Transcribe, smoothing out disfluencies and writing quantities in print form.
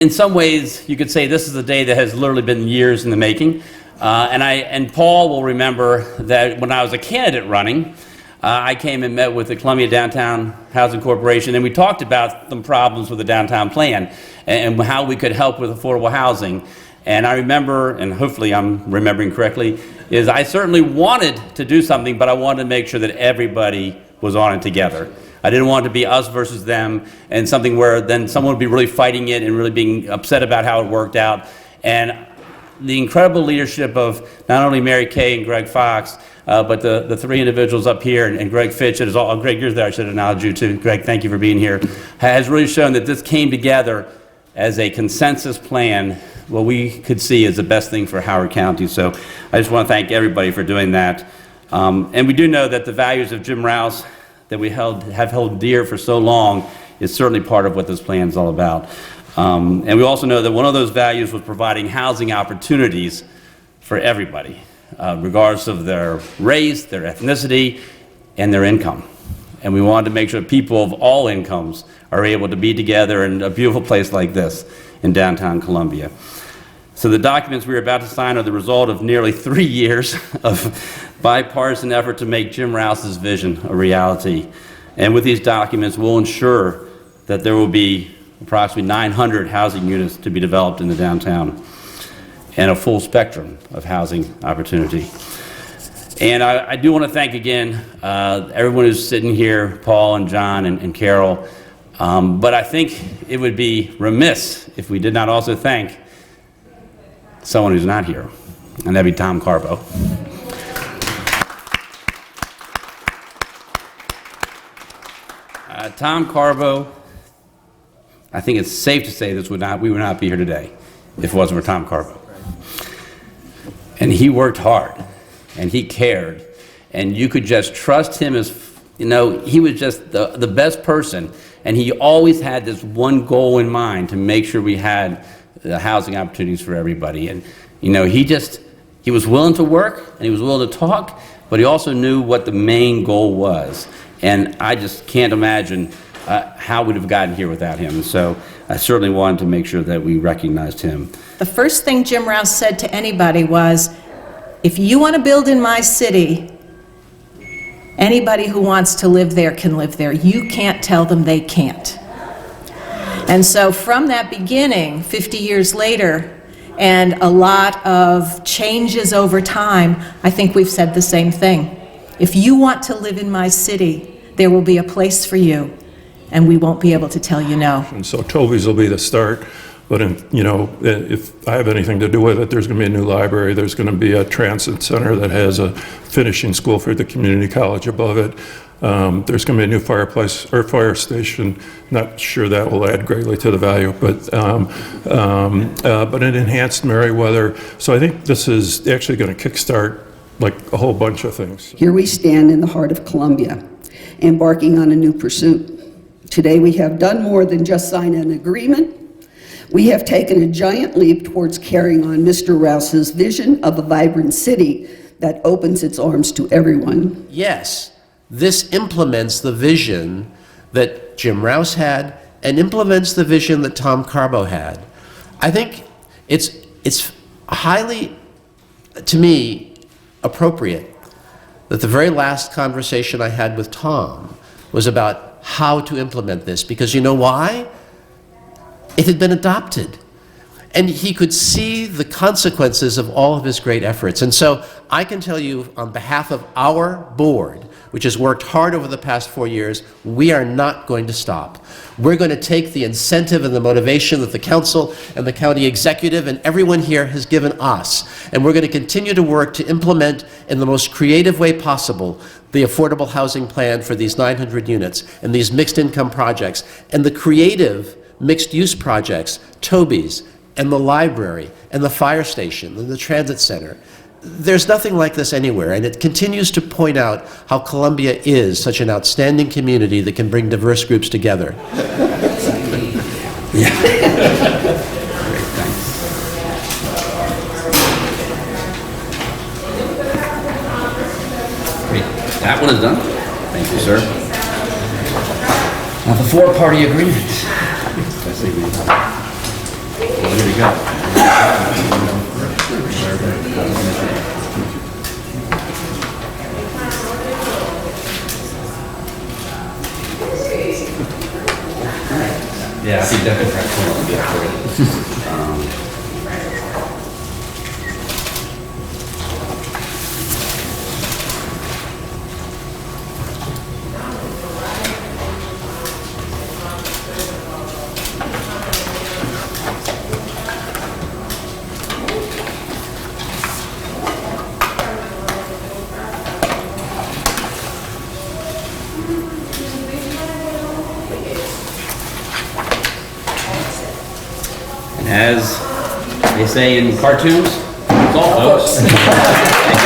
In some ways, you could say this is a day that has literally been years in the making. And Paul will remember that when I was a candidate running, I came and met with the Columbia Downtown Housing Corporation, and we talked about some problems with the downtown plan and how we could help with affordable housing. And I remember, and hopefully I'm remembering correctly, is I certainly wanted to do something, but I wanted to make sure that everybody was on it together. I didn't want it to be us versus them, and something where then someone would be really fighting it and really being upset about how it worked out. And the incredible leadership of not only Mary Kay and Greg Fox, but the three individuals up here, and Greg Fitch, and Greg, you're there, I should acknowledge you too. Greg, thank you for being here, has really shown that this came together as a consensus plan, what we could see as the best thing for Howard County. So I just want to thank everybody for doing that. And we do know that the values of Jim Rouse that we have held dear for so long is certainly part of what this plan is all about. And we also know that one of those values was providing housing opportunities for everybody, regardless of their race, their ethnicity, and their income. And we wanted to make sure people of all incomes are able to be together in a beautiful place like this in downtown Columbia. So the documents we are about to sign are the result of nearly 3 years of bipartisan effort to make Jim Rouse's vision a reality. And with these documents, we'll ensure that there will be approximately 900 housing units to be developed in the downtown and a full spectrum of housing opportunity. And I do want to thank again everyone who's sitting here, Paul and John and Carol. But I think it would be remiss if we did not also thank someone who's not here, and that'd be Tom Carbo. Tom Carbo, I think it's safe to say we would not be here today if it wasn't for Tom Carbo. And he worked hard, and he cared, and you could just trust him as, he was just the best person, and he always had this one goal in mind to make sure we had the housing opportunities for everybody. And he was willing to work and he was willing to talk, but he also knew what the main goal was. And I just can't imagine how we'd have gotten here without him. So I certainly wanted to make sure that we recognized him. The first thing Jim Rouse said to anybody was, if you want to build in my city, anybody who wants to live there can live there. You can't tell them they can't. And so from that beginning, 50 years later, and a lot of changes over time, I think we've said the same thing. If you want to live in my city, there will be a place for you, and we won't be able to tell you no. And so Toby's will be the start, but if I have anything to do with it, there's going to be a new library, there's going to be a transit center that has a finishing school for the community college above it. There's going to be a new fire station. Not sure that will add greatly to the value, but an enhanced Merriweather. So I think this is actually going to kickstart like a whole bunch of things. Here we stand in the heart of Columbia, embarking on a new pursuit. Today we have done more than just sign an agreement. We have taken a giant leap towards carrying on Mr. Rouse's vision of a vibrant city that opens its arms to everyone. Yes. This implements the vision that Jim Rouse had and implements the vision that Tom Carbo had. I think it's highly, to me, appropriate that the very last conversation I had with Tom was about how to implement this, because you know why? It had been adopted. And he could see the consequences of all of his great efforts. And so I can tell you on behalf of our board, which has worked hard over the past 4 years, we are not going to stop. We're going to take the incentive and the motivation that the council and the county executive and everyone here has given us, and we're going to continue to work to implement in the most creative way possible the affordable housing plan for these 900 units and these mixed income projects and the creative mixed use projects, Toby's, and the library, and the fire station, and the transit center. There's nothing like this anywhere, and it continues to point out how Columbia is such an outstanding community that can bring diverse groups together. Yeah. Great, thanks. Great. That one is done. Thank you, sir. Now the four-party agreement. Yeah, I think definitely practical would be up for it. And as they say in cartoons, it's all folks.